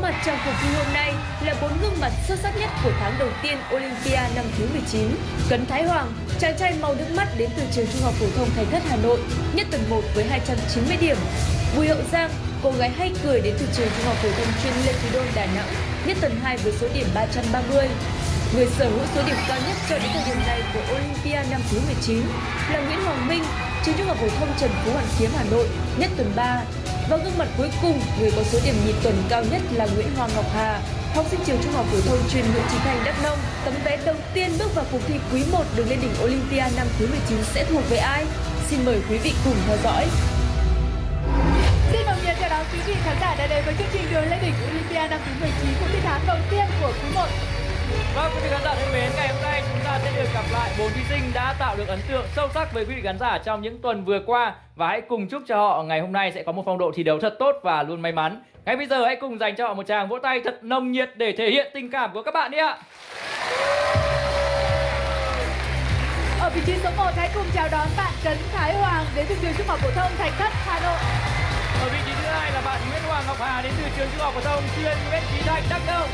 mặt trong cuộc thi hôm nay là 4 gương mặt xuất sắc nhất của tháng đầu tiên Olympia năm thứ 19. Cấn Thái Hoàng, chàng trai màu nước mắt đến từ trường Trung học phổ thông Thạch Thất Hà Nội, nhất tuần 1 với 290 điểm. Bùi Hậu Giang, cô gái hay cười đến từ trường Trung học phổ thông chuyên Lê Quý Đôn Đà Nẵng, nhất tuần 2 với số điểm 330. Người sở hữu số điểm cao nhất cho đến thời điểm này của Olympia năm thứ 19 là Nguyễn Hoàng Minh, trường Trung học phổ thông Trần Phú Hoàn Kiếm Hà Nội, nhất tuần 3. Và gương mặt cuối cùng, người có số điểm nhì tuần cao nhất là Nguyễn Hoàng Ngọc Hà, học sinh trường Trung học phổ thông chuyên Nguyễn Chí Thanh Đắk Nông. Tấm vé đầu tiên bước vào cuộc thi quý 1 đường lên đỉnh Olympia năm thứ 19 sẽ thuộc về ai? Xin mời quý vị cùng theo dõi. Xin nồng nhiệt chào đón quý vị khán giả đã đến với chương trình đường lên đỉnh Olympia năm thứ 19, cuộc thi tháng đầu tiên của quý 1. Vâng, quý vị khán giả thân mến, ngày hôm nay chúng ta sẽ được gặp lại 4 thí sinh đã tạo được ấn tượng sâu sắc với quý vị khán giả trong những tuần vừa qua, và hãy cùng chúc cho họ ngày hôm nay sẽ có một phong độ thi đấu thật tốt và luôn may mắn. Ngay bây giờ hãy cùng dành cho họ một tràng vỗ tay thật nồng nhiệt để thể hiện tình cảm của các bạn đi ạ. Ở vị trí số 1, hãy cùng chào đón bạn Cấn Thái Hoàng đến từ trường Trung học phổ thông Thạch Thất Hà Nội. Ở vị trí thứ hai là bạn Nguyễn Hoàng Ngọc Hà đến từ trường Trung học phổ thông chuyên Nguyễn Chí Thanh Đắk Nông.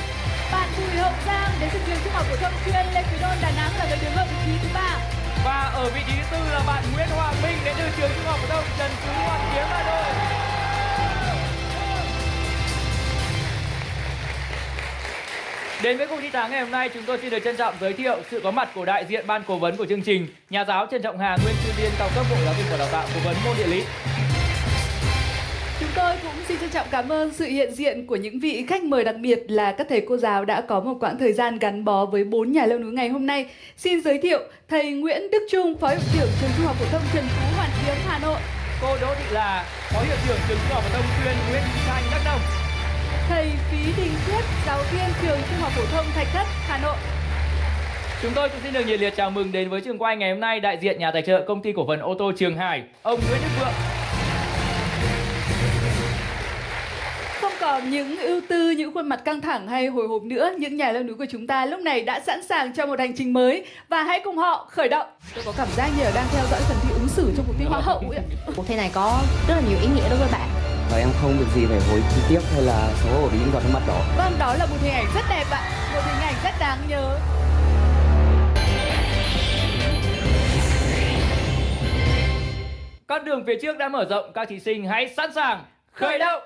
Bạn Bùi Hậu Giang đến từ trường Trung học phổ thông chuyên Lê Quý Đôn Đà Nẵng là người đứng ở vị trí thứ 3. Và ở vị trí thứ tư là bạn Nguyễn Hoàng Minh đến từ trường Trung học phổ thông Trần Phú Hoàn Kiếm Hà Nội. Đến với cuộc thi tháng ngày hôm nay, chúng tôi xin được trân trọng giới thiệu sự có mặt của đại diện ban cố vấn của chương trình, nhà giáo Trần Trọng Hà, nguyên chuyên viên cao cấp Bộ Giáo dục và Đào tạo, cố vấn môn địa lý. Chúng tôi cũng xin trân trọng cảm ơn sự hiện diện của những vị khách mời đặc biệt là các thầy cô giáo đã có một quãng thời gian gắn bó với 4 nhà leo núi ngày hôm nay. Xin giới thiệu thầy Nguyễn Đức Trung, Phó hiệu trưởng trường Trung học phổ thông Trần Phú Hoàn Kiếm Hà Nội. Cô Đỗ Thị Là, Phó hiệu trưởng trường Trung học phổ thông chuyên Nguyễn Chí Thanh Đắk Nông. Thầy Phí Đình Tuyết, giáo viên trường Trung học phổ thông Thạch Thất Hà Nội. Chúng tôi cũng xin được nhiệt liệt chào mừng đến với trường quay ngày hôm nay đại diện nhà tài trợ Công ty Cổ phần Ô tô Trường Hải, ông Nguyễn Đức Vượng. Không còn những ưu tư, những khuôn mặt căng thẳng hay hồi hộp nữa, những nhà leo núi của chúng ta lúc này đã sẵn sàng cho một hành trình mới và hãy cùng họ khởi động. Tôi có cảm giác như là đang theo dõi phần thi ứng xử trong cuộc thi Hoa hậu ấy ạ. Cuộc thi này có rất là nhiều ý nghĩa đối với bạn. Và em không việc gì phải hối tiếc hay là xấu hổ vì những giọt nước mắt đó. Vâng, đó là một hình ảnh rất đẹp ạ, một hình ảnh rất đáng nhớ. Con đường phía trước đã mở rộng, các thí sinh hãy sẵn sàng khởi động.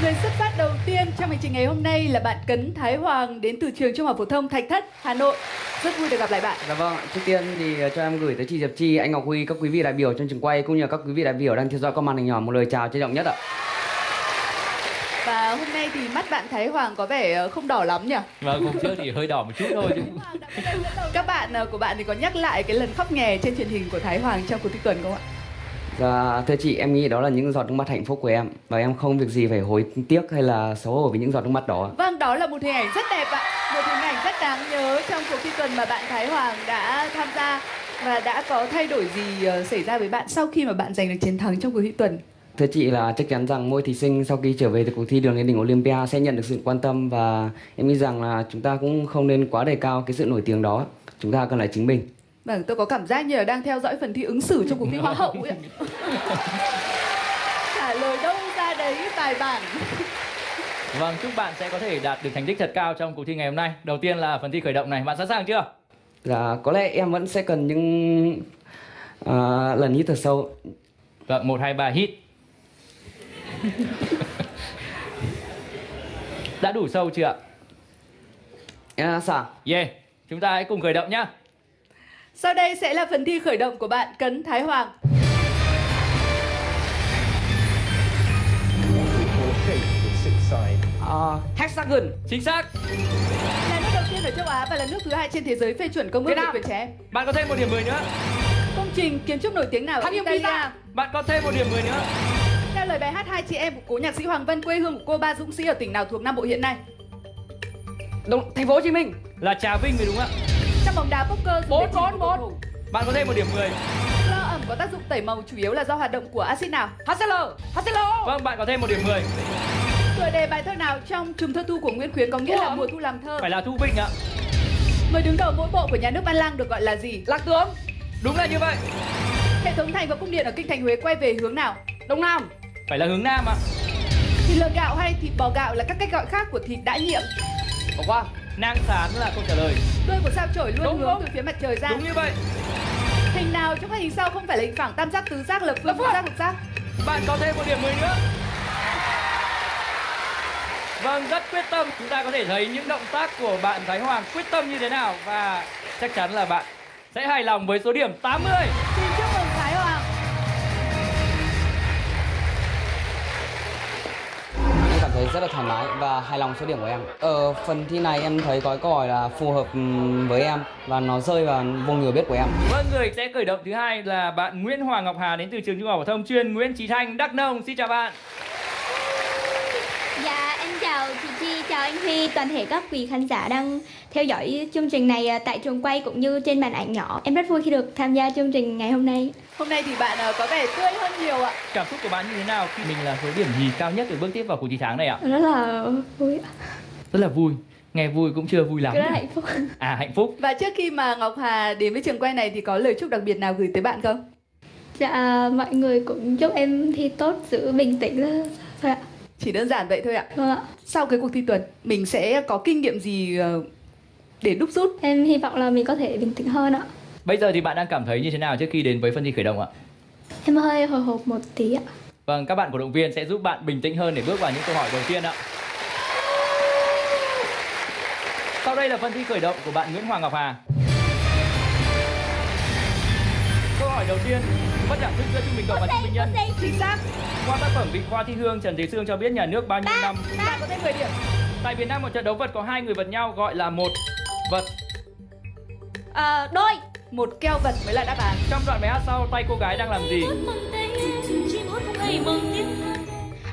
Người xuất phát đầu tiên trong hành trình ngày hôm nay là bạn Cấn Thái Hoàng đến từ trường Trung học phổ thông Thạch Thất Hà Nội. Rất vui được gặp lại bạn. Dạ vâng, trước tiên thì cho em gửi tới chị Diệp Chi, anh Ngọc Huy, các quý vị đại biểu trong trường quay cũng như các quý vị đại biểu đang theo dõi qua màn hình nhỏ một lời chào trân trọng nhất ạ. Và hôm nay thì mắt bạn Thái Hoàng có vẻ không đỏ lắm nhỉ? Vâng, hôm trước thì hơi đỏ một chút thôi chứ. Các bạn của bạn thì có nhắc lại cái lần khóc nhè trên truyền hình của Thái Hoàng trong cuộc thi tuần không ạ? Dạ, thưa chị, em nghĩ đó là những giọt nước mắt hạnh phúc của em và em không việc gì phải hối tiếc hay là xấu hổ vì những giọt nước mắt đó. Vâng, đó là một hình ảnh rất đẹp ạ, một hình ảnh rất đáng nhớ trong cuộc thi tuần mà bạn Thái Hoàng đã tham gia. Và đã có thay đổi gì xảy ra với bạn sau khi mà bạn giành được chiến thắng trong cuộc thi tuần? Thưa chị là chắc chắn rằng mỗi thí sinh sau khi trở về từ cuộc thi đường lên đỉnh Olympia sẽ nhận được sự quan tâm và em nghĩ rằng là chúng ta cũng không nên quá đề cao cái sự nổi tiếng đó. Chúng ta cần phải chứng minh. Vâng, tôi có cảm giác như là đang theo dõi phần thi ứng xử trong cuộc thi Hoa hậu ấy ạ. Trả lời đâu ra đấy bài bản. Vâng, chúc bạn sẽ có thể đạt được thành tích thật cao trong cuộc thi ngày hôm nay. Đầu tiên là phần thi khởi động này, bạn sẵn sàng chưa? Dạ, có lẽ em vẫn sẽ cần những lần hít thật sâu. Vâng, 1, 2, 3 hít. Đã đủ sâu chưa ạ? Em đã sẵn. Yeah, chúng ta hãy cùng khởi động nhé. Sau đây sẽ là phần thi khởi động của bạn Cấn Thái Hoàng. Hexagon. Chính xác. Là nước đầu tiên ở châu Á và là nước thứ 2 trên thế giới phê chuẩn công ước về quyền trẻ em. Bạn có thêm 1 điểm 10 nữa. Công trình kiến trúc nổi tiếng nào ở Italia? Bạn có thêm 1 điểm 10 nữa. Theo lời bài hát Hai chị em của cố nhạc sĩ Hoàng Vân, quê hương của cô Ba Dũng Sĩ ở tỉnh nào thuộc Nam Bộ hiện nay? Thành phố Hồ Chí Minh. Là Trà Vinh mới đúng ạ. Trong bóng đá poker, 4. Bạn có thêm 1 điểm 10. Clo ẩm có tác dụng tẩy màu chủ yếu là do hoạt động của axit nào? HCl. Vâng, bạn có thêm 1 điểm 10. Tựa đề bài thơ nào trong trùm thơ thu của Nguyễn Khuyến có nghĩa là mùa thu làm thơ? Phải là Thu Vinh ạ. Người đứng đầu mỗi bộ của nhà nước Văn Lang được gọi là gì? Lạc tướng. Đúng là như vậy. Hệ thống thành và cung điện ở kinh thành Huế quay về hướng nào? Đông Nam. Phải là hướng nam ạ. Thịt lợn gạo hay thịt bò gạo là các cách gọi khác của thịt đã nhiệm. Bỏ qua. Nang sán là câu trả lời. Đuôi của sao chổi luôn Đúng, hướng đúng. từ phía mặt trời ra. Đúng như vậy. Hình nào trong các hình sau không phải là hình phẳng, tam giác, tứ giác, lập phương, ngũ giác, lục giác? Bạn có thêm 1 điểm 10 nữa. Vâng, rất quyết tâm. Chúng ta có thể thấy những động tác của bạn Thái Hoàng quyết tâm như thế nào. Và chắc chắn là bạn sẽ hài lòng với số điểm 80. Xin chúc mừng Thái Hoàng. Em cảm thấy rất là thoải mái và hài lòng số điểm của em. Ở phần thi này em thấy có câu hỏi là phù hợp với em và nó rơi vào vùng hiểu biết của em. Vâng, người sẽ khởi động thứ hai là bạn Nguyễn Hoàng Ngọc Hà đến từ trường Trung học phổ thông chuyên Nguyễn Chí Thanh, Đắk Nông. Xin chào bạn. Dạ, em chào chị Chi, chào anh Huy, toàn thể các quý khán giả đang theo dõi chương trình này tại trường quay cũng như trên màn ảnh nhỏ. Em rất vui khi được tham gia chương trình ngày hôm nay. Hôm nay thì bạn có vẻ tươi hơn nhiều ạ. Cảm xúc của bạn như thế nào khi mình là số điểm nhì cao nhất để bước tiếp vào cuộc thi tháng này ạ? Rất là vui ạ. Rất là vui. Nghe vui cũng chưa vui lắm. Rất là hạnh phúc. À, hạnh phúc. Và trước khi mà Ngọc Hà đến với trường quay này thì có lời chúc đặc biệt nào gửi tới bạn không? Dạ, mọi người cũng chúc em thi tốt, giữ bình tĩnh thôi ạ. Chỉ đơn giản vậy thôi ạ. Vâng ạ. Sau cái cuộc thi tuần, mình sẽ có kinh nghiệm gì để đúc rút? Em hy vọng là mình có thể bình tĩnh hơn ạ. Bây giờ thì bạn đang cảm thấy như thế nào trước khi đến với phần thi khởi động ạ? Em hơi hồi hộp một tí ạ. Vâng, các bạn cổ động viên sẽ giúp bạn bình tĩnh hơn để bước vào những câu hỏi đầu tiên ạ. Sau đây là phần thi khởi động của bạn Nguyễn Hoàng Ngọc Hà. Câu hỏi đầu tiên, bất đẳng thức giữa trung bình cộng và trung bình nhân. Chính xác. Qua tác phẩm Vịnh Hoa Thi Hương, Trần Thế Sương cho biết nhà nước bao nhiêu năm? Bạn có thêm 10 điểm. Tại Việt Nam, một trận đấu vật có 2 người vật nhau gọi là một vật. Đôi. Một keo vật mới là đáp án. Trong đoạn bài hát sau, tay cô gái đang làm gì?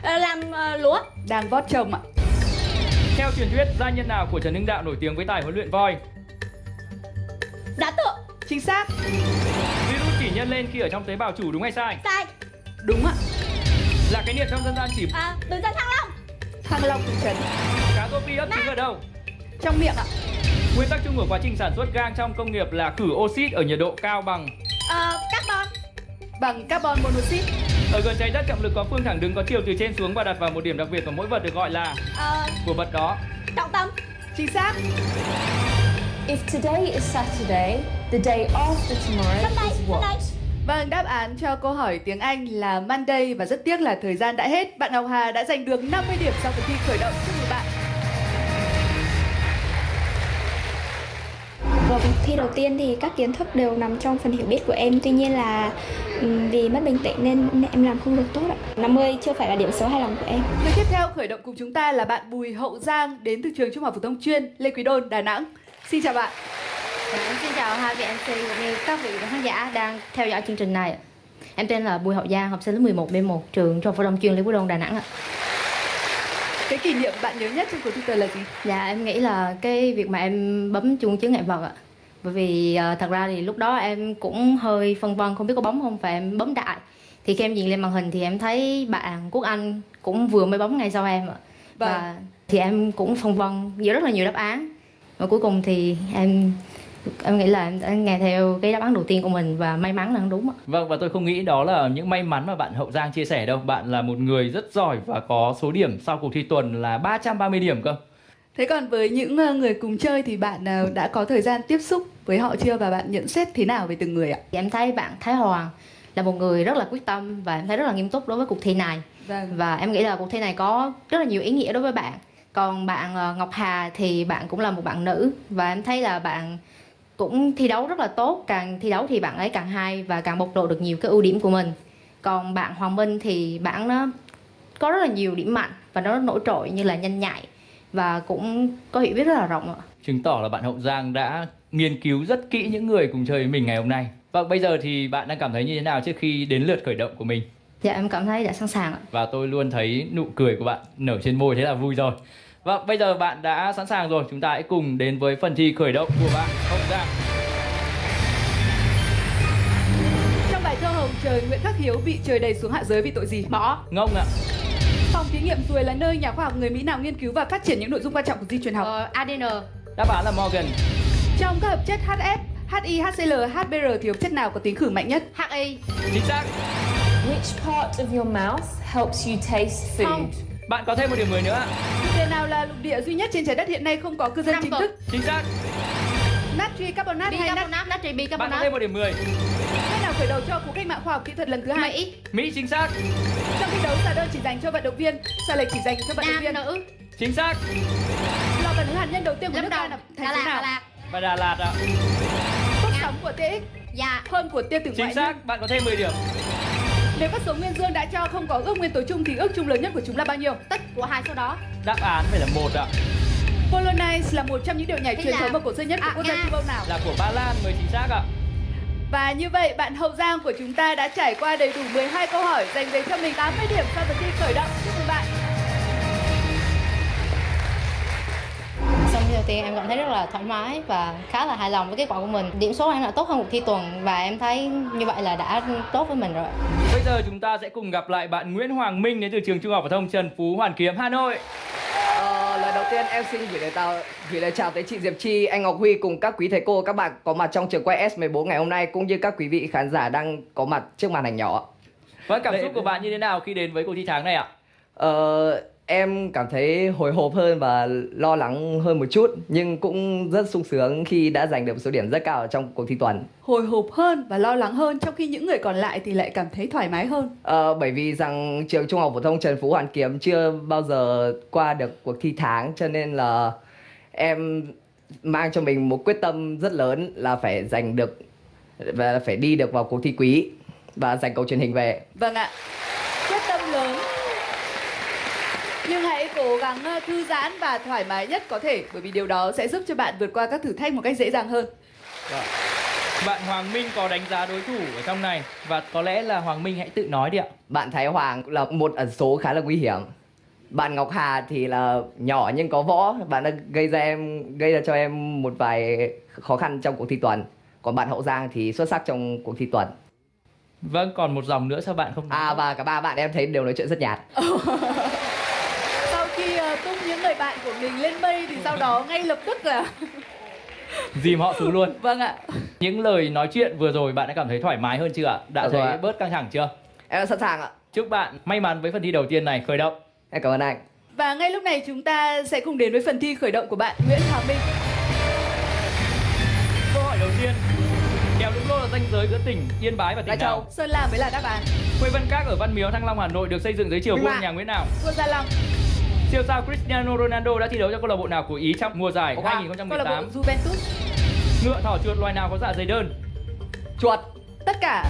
Làm lúa. Đang vót chồng ạ. Theo truyền thuyết, gia nhân nào của Trần Hưng Đạo nổi tiếng với tài huấn luyện voi? Giá tượng. Chính xác. Virus chỉ nhân lên khi ở trong tế bào chủ, đúng hay sai? Sai. Đúng ạ. Là cái niệm trong dân gian chỉ Từ dân Thăng Long. Thăng Long Thị Trấn. cá rô phi ấp trứng ở đâu? Trong miệng ạ. Nguyên tắc chung của quá trình sản xuất gang trong công nghiệp là khử oxit ở nhiệt độ cao bằng. Carbon. Bằng carbon monoxide. Ở gần trái đất, trọng lực có phương thẳng đứng có chiều từ trên xuống và đặt vào một điểm đặc biệt của mỗi vật được gọi là của vật đó. Trọng tâm. Chính xác. If today is Saturday, the day after tomorrow Sunday. is what? Sunday. Vâng, đáp án cho câu hỏi tiếng Anh là Monday và rất tiếc là thời gian đã hết. Bạn Ngọc Hà đã giành được 50 điểm sau phần thi khởi động. Chúc mừng bạn. Vào cuộc thi đầu tiên thì các kiến thức đều nằm trong phần hiểu biết của em. Tuy nhiên là vì mất bình tĩnh nên em làm không được tốt ạ. 50 chưa phải là điểm số hài lòng của em. Người tiếp theo khởi động cùng chúng ta là bạn Bùi Hậu Giang đến từ trường Trung học phổ thông chuyên Lê Quý Đôn, Đà Nẵng. Xin chào bạn. Em xin chào hai vị MC cũng như các vị khán giả đang theo dõi chương trình này. Em tên là Bùi Hậu Giang, học sinh lớp 11B1 trường Trung học phổ thông chuyên Lê Quý Đôn, Đà Nẵng ạ. Cái kỷ niệm bạn nhớ nhất trong cuộc thi tuần là gì? Dạ em nghĩ là cái việc mà em bấm chuông chướng ngại vật ạ. Bởi vì thật ra thì lúc đó em cũng hơi phân vân không biết có bấm không và em bấm đại. Thì khi em nhìn lên màn hình thì em thấy bạn Quốc Anh cũng vừa mới bấm ngay sau em ạ. Và thì em cũng phân vân giữa rất là nhiều đáp án. Và cuối cùng thì em nghĩ là em đã nghe theo cái đáp án đầu tiên của mình và may mắn là đúng ạ. Vâng, và tôi không nghĩ đó là những may mắn mà bạn Hậu Giang chia sẻ đâu. Bạn là một người rất giỏi và có số điểm sau cuộc thi tuần là 330 điểm cơ. Thế còn với những người cùng chơi thì bạn đã có thời gian tiếp xúc với họ chưa và bạn nhận xét thế nào về từng người ạ? Em thấy bạn Thái Hoàng là một người rất là quyết tâm và em thấy rất là nghiêm túc đối với cuộc thi này. Vâng. Và em nghĩ là cuộc thi này có rất là nhiều ý nghĩa đối với bạn. Còn bạn Ngọc Hà thì bạn cũng là một bạn nữ và em thấy là bạn cũng thi đấu rất là tốt. Càng thi đấu thì bạn ấy càng hay và càng bộc lộ được nhiều cái ưu điểm của mình. Còn bạn Hoàng Minh thì bạn nó có rất là nhiều điểm mạnh và nó nổi trội như là nhanh nhạy và cũng có hiểu biết rất là rộng ạ. Chứng tỏ là bạn Hậu Giang đã nghiên cứu rất kỹ những người cùng chơi với mình ngày hôm nay. Vâng, bây giờ thì bạn đang cảm thấy như thế nào trước khi đến lượt khởi động của mình? Dạ em cảm thấy đã sẵn sàng ạ. Và tôi luôn thấy nụ cười của bạn nở trên môi, thế là vui rồi. Vâng, bây giờ bạn đã sẵn sàng rồi, chúng ta hãy cùng đến với phần thi khởi động của bạn Hậu Giang. Trong bài thơ Hồng Trời, Nguyễn Khắc Hiếu bị trời đày xuống hạ giới vì tội gì? Bỏ. Ngông ạ. Phòng thí nghiệm ruồi là nơi nhà khoa học người Mỹ nào nghiên cứu và phát triển những nội dung quan trọng của di truyền học? ADN. Đáp án là Morgan. Trong các hợp chất HF, HI, HCl, HBr thì hợp chất nào có tính khử mạnh nhất? HI. Chính xác. Which part of your mouth helps you taste food? Không. Bạn có thêm một điểm 10 nữa. Lục địa nào là lục địa duy nhất trên trái đất hiện nay không có cư dân Nam chính Cực. thức? Chính xác. Natri carbonat hay Bicarbonate, natri Bạn có bicarbonate. thêm một điểm 10. nước nào khởi đầu cho cuộc cách mạng khoa học kỹ thuật lần thứ 2? Mỹ. Mỹ chính xác. Trong thi đấu xả đơn chỉ dành cho vận động viên, xả lệch chỉ dành cho vận động Nam viên. nữ. Chính xác. Lò phản ứng hạt nhân đầu tiên của Lâm nước ta Đồng. là Đà thành phố Lạt, Đà nào? Lạt. Và Đà Lạt ạ. Tốc sóng của TX Dạ. hơn của tia tử Chính ngoại xác. nhưng Bạn có thêm 10 điểm. nếu các số nguyên dương đã cho không có ước nguyên tố chung thì ước chung lớn nhất của chúng là bao nhiêu? Tích của hai số đó. Đáp án phải là 1 ạ. Polonaise là một trong những điệu nhảy Hy truyền thống Lạp. và cổ xưa nhất của quốc gia Nga. châu Âu nào? Là của Ba Lan, 10 chính xác ạ. Và như vậy, bạn Hậu Giang của chúng ta đã trải qua đầy đủ 12 câu hỏi, giành về cho mình 80 điểm sau phần thi khởi động. Chúc mừng bạn. Xong thi đầu tiên em cảm thấy rất là thoải mái và khá là hài lòng với kết quả của mình. Điểm số em là tốt hơn cuộc thi tuần và em thấy như vậy là đã tốt với mình rồi. Bây giờ chúng ta sẽ cùng gặp lại bạn Nguyễn Hoàng Minh đến từ trường Trung học phổ thông Trần Phú Hoàn Kiếm, Hà Nội. Lời đầu tiên em xin gửi lời chào tới chị Diệp Chi, anh Ngọc Huy cùng các quý thầy cô, các bạn có mặt trong trường quay S14 ngày hôm nay, cũng như các quý vị khán giả đang có mặt trước màn ảnh nhỏ. Vâng, cảm xúc của bạn như thế nào khi đến với cuộc thi tháng này ạ? Em cảm thấy hồi hộp hơn và lo lắng hơn một chút, nhưng cũng rất sung sướng khi đã giành được một số điểm rất cao ở trong cuộc thi tuần. Hồi hộp hơn và lo lắng hơn, trong khi những người còn lại thì lại cảm thấy thoải mái hơn. Bởi vì rằng trường Trung học phổ thông Trần Phú Hoàn Kiếm chưa bao giờ qua được cuộc thi tháng, cho nên là em mang cho mình một quyết tâm rất lớn là phải giành được và phải đi được vào cuộc thi quý và giành cầu truyền hình về. Vâng ạ, quyết tâm lớn. Nhưng hãy cố gắng thư giãn và thoải mái nhất có thể, bởi vì điều đó sẽ giúp cho bạn vượt qua các thử thách một cách dễ dàng hơn. Bạn Hoàng Minh có đánh giá đối thủ ở trong này và có lẽ là Hoàng Minh hãy tự nói đi ạ. Bạn Thái Hoàng là một ẩn số khá là nguy hiểm. Bạn Ngọc Hà thì là nhỏ nhưng có võ, bạn đã gây ra cho em một vài khó khăn trong cuộc thi tuần. Còn bạn Hậu Giang thì xuất sắc trong cuộc thi tuần. Vâng, còn một dòng nữa sao bạn không nói? Và cả ba bạn em thấy đều nói chuyện rất nhạt. Sau khi tung những người bạn của mình lên mây thì sau đó ngay lập tức là Dìm họ xuống luôn. vâng ạ. Những lời nói chuyện vừa rồi bạn đã cảm thấy thoải mái hơn chưa ạ? Đã Được rồi thấy ạ. bớt căng thẳng chưa? Em đã sẵn sàng ạ. Chúc bạn may mắn với phần thi đầu tiên này, khởi động. Em cảm ơn anh. Và ngay lúc này chúng ta sẽ cùng đến với phần thi khởi động của bạn Nguyễn Hoàng Minh. Câu hỏi đầu tiên. Kèo lũng lô là ranh giới giữa tỉnh Yên Bái và tỉnh Lai Châu. nào? Sơn La mới là đáp án. Khuê Văn Các ở Văn Miếu, Thăng Long, Hà Nội được xây dựng dưới triều Minh vua Mạng. nhà Nguyễn nào? Vua Gia Long, Siêu sao Cristiano Ronaldo đã thi đấu cho câu lạc bộ nào của Ý trong mùa giải Câu lạc bộ 2018? Juventus, Ngựa, thỏ, chuột loài nào có dạ dày đơn? Chuột. tất cả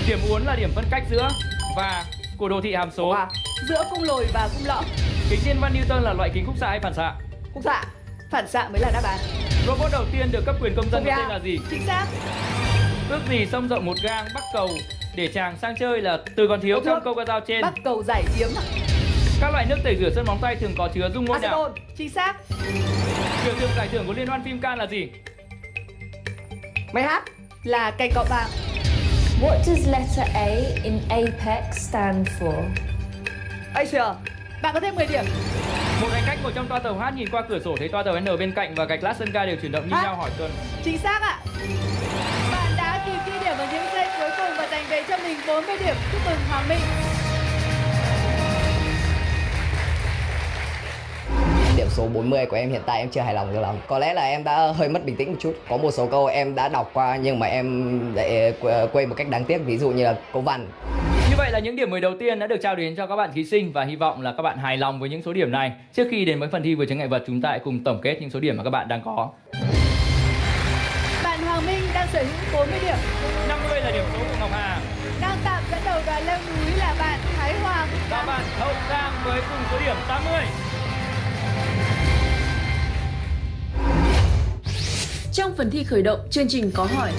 Điểm uốn là điểm phân cách giữa và của đồ thị hàm số. Hoa. giữa cung lồi và cung lõm. Kính thiên văn Newton là loại kính khúc xạ hay phản xạ? Khúc xạ. Phản xạ mới là đáp án. Robot đầu tiên được cấp quyền công dân có Sophia. tên là gì? Chính xác. Ước gì sông rộng một gang Bắc cầu để chàng sang chơi là từ còn thiếu Ốc trong nước. câu ca dao trên. Bắc cầu giải yếm ạ. Các loại nước tẩy rửa sơn móng tay thường có chứa dung môi nào? Acetone. Chính xác. Biểu tượng giải thưởng của liên hoan phim Cannes là gì? Máy hát. Là cây cọ vàng. What does letter A in APEC stand for? Asia. Bạn có thêm 10 điểm. Một hành khách ngồi trong toa tàu hát nhìn qua cửa sổ thấy toa tàu N bên cạnh và gạch lát sân ga đều chuyển động như Hát. nhau, hỏi tuần. Chính xác ạ. Bạn đã kịp ghi điểm ở những giây cuối cùng và giành về cho mình 40 điểm. Chúc mừng Hoàng Minh. Điểm số 40 của em hiện tại em chưa hài lòng cho lắm. Có lẽ là em đã hơi mất bình tĩnh một chút. Có một số câu em đã đọc qua nhưng mà em lại quên một cách đáng tiếc. Ví dụ như là câu văn. Như vậy là những điểm 10 đầu tiên đã được trao đến cho các bạn thí sinh và hy vọng là các bạn hài lòng với những số điểm này. Trước khi đến với phần thi vượt chướng ngại vật, chúng ta hãy cùng tổng kết những số điểm mà các bạn đang có. Bạn Hoàng Minh đang sở hữu 40 điểm. 50 là điểm số của Ngọc Hà Đang tạm dẫn đầu đoàn leo núi là bạn Thái Hoàng. và bạn Hậu Giang với cùng số điểm 80. Trong phần thi khởi động, chương trình có hỏi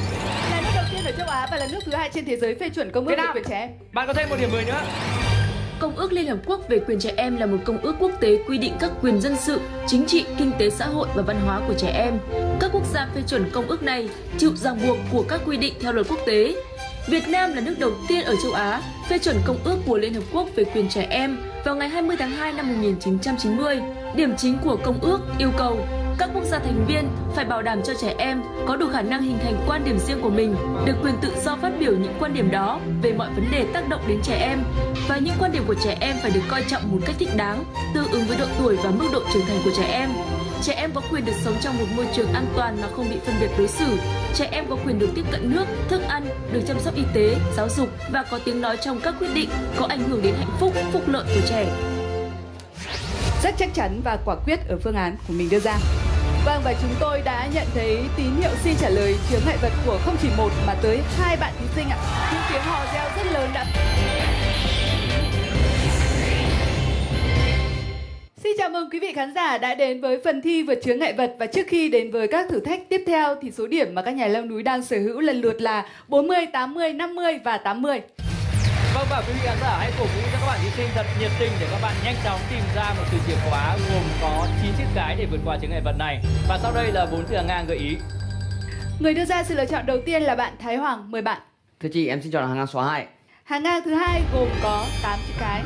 Là nước đầu tiên ở châu Á và là nước thứ 2 trên thế giới phê chuẩn công ước Việt về Nam. quyền trẻ em. Bạn có thêm một điểm 10 nữa. Công ước Liên Hợp Quốc về quyền trẻ em là một công ước quốc tế quy định các quyền dân sự, chính trị, kinh tế xã hội và văn hóa của trẻ em. Các quốc gia phê chuẩn công ước này chịu ràng buộc của các quy định theo luật quốc tế. Việt Nam là nước đầu tiên ở châu Á phê chuẩn công ước của Liên Hợp Quốc về quyền trẻ em vào ngày 20 tháng 2 năm 1990. Điểm chính của công ước yêu cầu Các quốc gia thành viên phải bảo đảm cho trẻ em có đủ khả năng hình thành quan điểm riêng của mình, được quyền tự do phát biểu những quan điểm đó về mọi vấn đề tác động đến trẻ em, và những quan điểm của trẻ em phải được coi trọng một cách thích đáng, tương ứng với độ tuổi và mức độ trưởng thành của trẻ em. Trẻ em có quyền được sống trong một môi trường an toàn mà không bị phân biệt đối xử. Trẻ em có quyền được tiếp cận nước, thức ăn, được chăm sóc y tế, giáo dục và có tiếng nói trong các quyết định có ảnh hưởng đến hạnh phúc, phúc lợi của trẻ. Rất chắc chắn và quả quyết ở phương án của mình đưa ra. Vâng, và chúng tôi đã nhận thấy tín hiệu xin trả lời chướng ngại vật của không chỉ một mà tới 2 bạn thí sinh ạ. Những tiếng hò reo rất lớn đã. Xin chào mừng quý vị khán giả đã đến với phần thi vượt chướng ngại vật, và trước khi đến với các thử thách tiếp theo thì số điểm mà các nhà leo núi đang sở hữu lần lượt là 40, 80, 50 và 80. Vâng, và quý vị khán giả hãy cổ vũ cho các bạn thí sinh thật nhiệt tình để các bạn nhanh chóng tìm ra một từ chìa khóa gồm có 9 chữ cái để vượt qua chướng ngại vật này. Và sau đây là 4 từ hàng ngang gợi ý. Người đưa ra sự lựa chọn đầu tiên là bạn Thái Hoàng, mời bạn. Thưa chị, em xin chọn hàng ngang số 2. Hàng ngang thứ hai gồm có 8 chữ cái.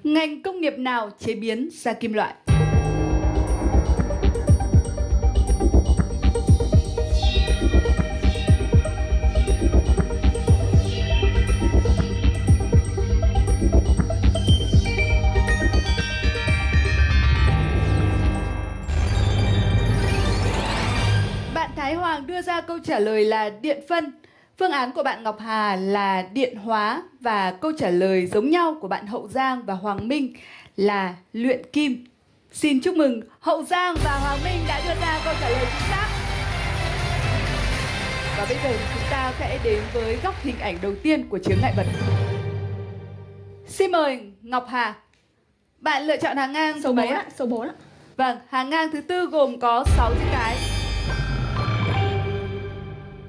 Ngành công nghiệp nào chế biến ra kim loại? Bạn Thái Hoàng đưa ra câu trả lời là điện phân. Phương án của bạn Ngọc Hà là điện hóa, và câu trả lời giống nhau của bạn Hậu Giang và Hoàng Minh là luyện kim. Xin chúc mừng Hậu Giang và Hoàng Minh đã đưa ra câu trả lời chính xác. Và bây giờ chúng ta sẽ đến với góc hình ảnh đầu tiên của chướng ngại vật. Xin mời Ngọc Hà. Bạn lựa chọn hàng ngang số mấy ạ? Số 4 ạ. Vâng, hàng ngang thứ tư gồm có 6 chữ cái.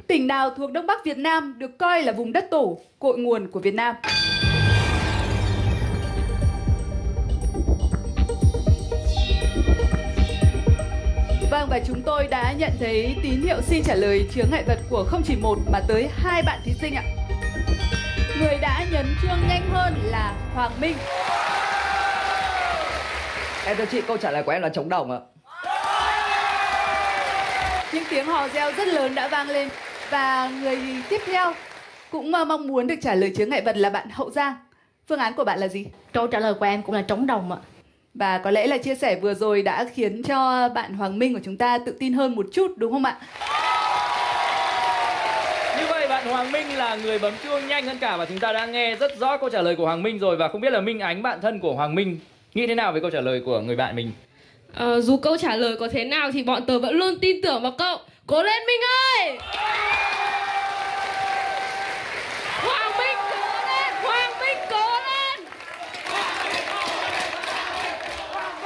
Tỉnh nào thuộc Đông Bắc Việt Nam được coi là vùng đất tổ, cội nguồn của Việt Nam? Vâng, và chúng tôi đã nhận thấy tín hiệu xin trả lời chướng ngại vật của không chỉ một mà tới 2 bạn thí sinh ạ. Người đã nhấn chuông nhanh hơn là Hoàng Minh. Em thưa chị, câu trả lời của em là trống đồng ạ. Những tiếng hò reo rất lớn đã vang lên. Và người tiếp theo cũng mong muốn được trả lời chướng ngại vật là bạn Hậu Giang. Phương án của bạn là gì? Câu trả lời của em cũng là trống đồng ạ. Và có lẽ là chia sẻ vừa rồi đã khiến cho bạn Hoàng Minh của chúng ta tự tin hơn một chút, đúng không ạ? Như vậy bạn Hoàng Minh là người bấm chuông nhanh hơn cả, và chúng ta đã nghe rất rõ câu trả lời của Hoàng Minh rồi. Và không biết là Minh Ánh, bạn thân của Hoàng Minh, nghĩ thế nào về câu trả lời của người bạn mình? Dù câu trả lời có thế nào thì bọn tớ vẫn luôn tin tưởng vào cậu. Cố lên Minh ơi! Hoàng Minh cố lên! Hoàng Minh cố lên!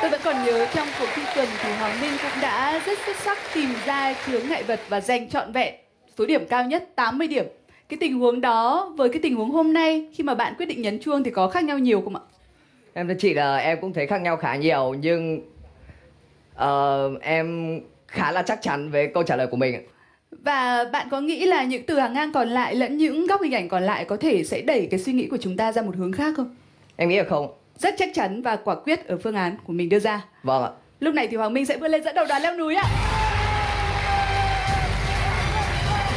Tôi vẫn còn nhớ trong cuộc thi tuần thì Hoàng Minh cũng đã rất xuất sắc tìm ra chướng ngại vật và giành trọn vẹn số điểm cao nhất 80 điểm. Cái tình huống đó với cái tình huống hôm nay khi mà bạn quyết định nhấn chuông thì có khác nhau nhiều không ạ? Em thưa chị là em cũng thấy khác nhau khá nhiều, nhưng em khá là chắc chắn về câu trả lời của mình ạ. Và bạn có nghĩ là những từ hàng ngang còn lại lẫn những góc hình ảnh còn lại có thể sẽ đẩy cái suy nghĩ của chúng ta ra một hướng khác không? Em nghĩ là không. Rất chắc chắn và quả quyết ở phương án của mình đưa ra. Vâng ạ. Lúc này thì Hoàng Minh sẽ vươn lên dẫn đầu đoàn leo núi ạ.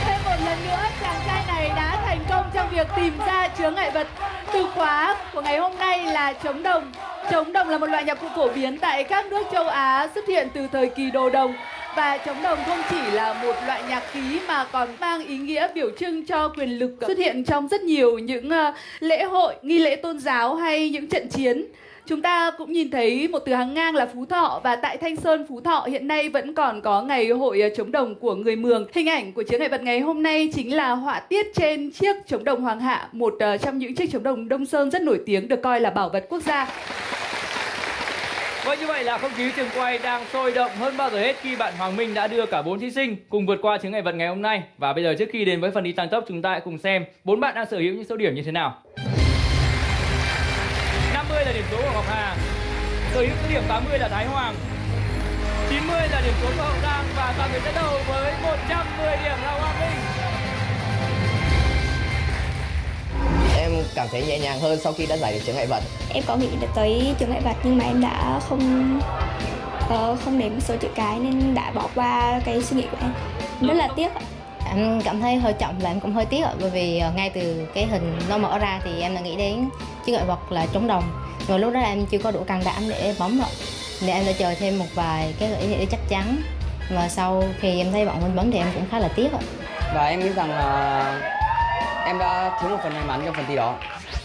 Thêm một lần nữa, chàng trai này đã thành công trong việc tìm ra chướng ngại vật. Từ khóa của ngày hôm nay là trống đồng. Trống đồng là một loại nhạc cụ phổ biến tại các nước châu Á, xuất hiện từ thời kỳ đồ đồng. Và trống đồng không chỉ là một loại nhạc khí mà còn mang ý nghĩa biểu trưng cho quyền lực, xuất hiện trong rất nhiều những lễ hội, nghi lễ tôn giáo hay những trận chiến. Chúng ta cũng nhìn thấy một từ hàng ngang là Phú Thọ, và tại Thanh Sơn, Phú Thọ hiện nay vẫn còn có ngày hội trống đồng của người Mường. Hình ảnh của chướng ngại vật ngày hôm nay chính là họa tiết trên chiếc trống đồng Hoàng Hạ, một trong những chiếc trống đồng Đông Sơn rất nổi tiếng, được coi là bảo vật quốc gia. Vâng, như vậy là không khí trường quay đang sôi động hơn bao giờ hết khi bạn Hoàng Minh đã đưa cả 4 thí sinh cùng vượt qua chướng ngại vật ngày hôm nay. Và bây giờ trước khi đến với phần thi tăng tốc, chúng ta hãy cùng xem 4 bạn đang sở hữu những số điểm như thế nào. 50 là điểm số của Ngọc Hà, sở hữu số điểm 80 là Thái Hoàng, 90 là điểm số của Hậu Giang, và tạm biệt dẫn đầu với 110 điểm là Hoàng Minh. Em cảm thấy nhẹ nhàng hơn sau khi đã giải được chướng ngại vật. Em có nghĩ tới chướng ngại vật nhưng mà em đã không không đếm số chữ cái nên đã bỏ qua cái suy nghĩ của em. Rất là tiếc ạ. Em cảm thấy hơi chậm và em cũng hơi tiếc ạ, bởi vì ngay từ cái hình nó mở ra thì em đã nghĩ đến chướng ngại vật là trống đồng. Rồi lúc đó em chưa có đủ can đảm để bấm ạ. Nên em đã chờ thêm một vài cái gợi ý để chắc chắn. Và sau khi em thấy bọn mình bấm thì em cũng khá là tiếc ạ. Và em nghĩ rằng là em đã thiếu một phần may mắn trong phần thi đó.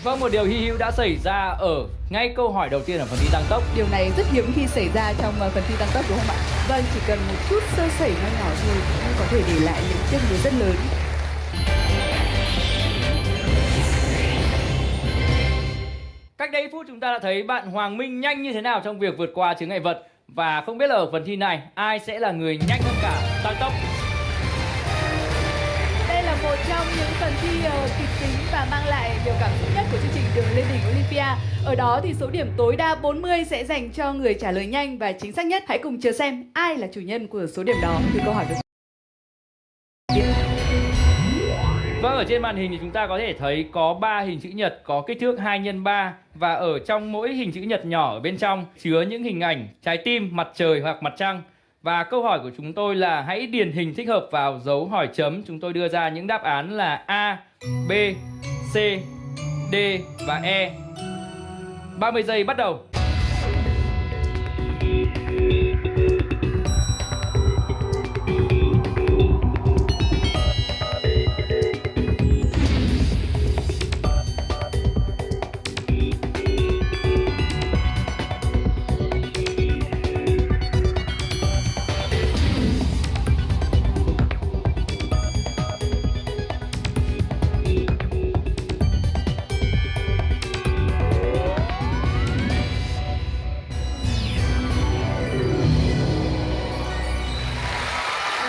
Vâng, một điều hy hữu đã xảy ra ở ngay câu hỏi đầu tiên ở phần thi tăng tốc. Điều này rất hiếm khi xảy ra trong phần thi tăng tốc đúng không ạ? Vâng, chỉ cần một chút sơ sẩy nho nhỏ thôi cũng có thể để lại những tiếc nuối rất lớn. Cách đây ít phút chúng ta đã thấy bạn Hoàng Minh nhanh như thế nào trong việc vượt qua chướng ngại vật. Và không biết là ở phần thi này ai sẽ là người nhanh hơn cả tăng tốc. Đây là một trong những phần thi kịch tính và mang lại nhiều cảm xúc nhất của chương trình Đường lên đỉnh Olympia. Ở đó thì số điểm tối đa 40 sẽ dành cho người trả lời nhanh và chính xác nhất. Hãy cùng chờ xem ai là chủ nhân của số điểm đó từ câu hỏi đầu tiên. Vâng, ở trên màn hình thì chúng ta có thể thấy có 3 hình chữ nhật có kích thước 2x3 và ở trong mỗi hình chữ nhật nhỏ ở bên trong chứa những hình ảnh trái tim, mặt trời hoặc mặt trăng. Và câu hỏi của chúng tôi là hãy điền hình thích hợp vào dấu hỏi chấm. Chúng tôi đưa ra những đáp án là A, B, C, D và E. 30 giây bắt đầu.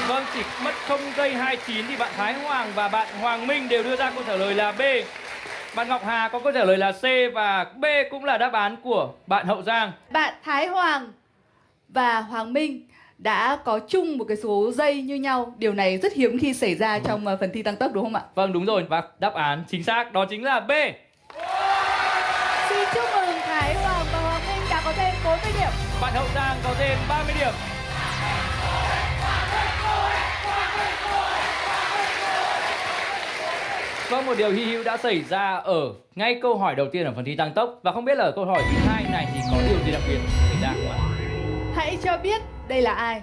Vâng, chỉ mất 0 giây 29 thì bạn Thái Hoàng và bạn Hoàng Minh đều đưa ra câu trả lời là B. Bạn Ngọc Hà có câu trả lời là C và B cũng là đáp án của bạn Hậu Giang. Bạn Thái Hoàng và Hoàng Minh đã có chung một cái số giây như nhau. Điều này rất hiếm khi xảy ra trong phần thi tăng tốc đúng không ạ? Vâng, đúng rồi. Và đáp án chính xác đó chính là B. Xin chúc mừng Thái Hoàng và Hoàng Minh đã có thêm 40 điểm. Bạn Hậu Giang có thêm 30 điểm. Vâng, một điều hy hữu đã xảy ra ở ngay câu hỏi đầu tiên ở phần thi tăng tốc. Và không biết là ở câu hỏi thứ hai này thì có điều gì đặc biệt xảy ra không ạ? Hãy cho biết đây là ai?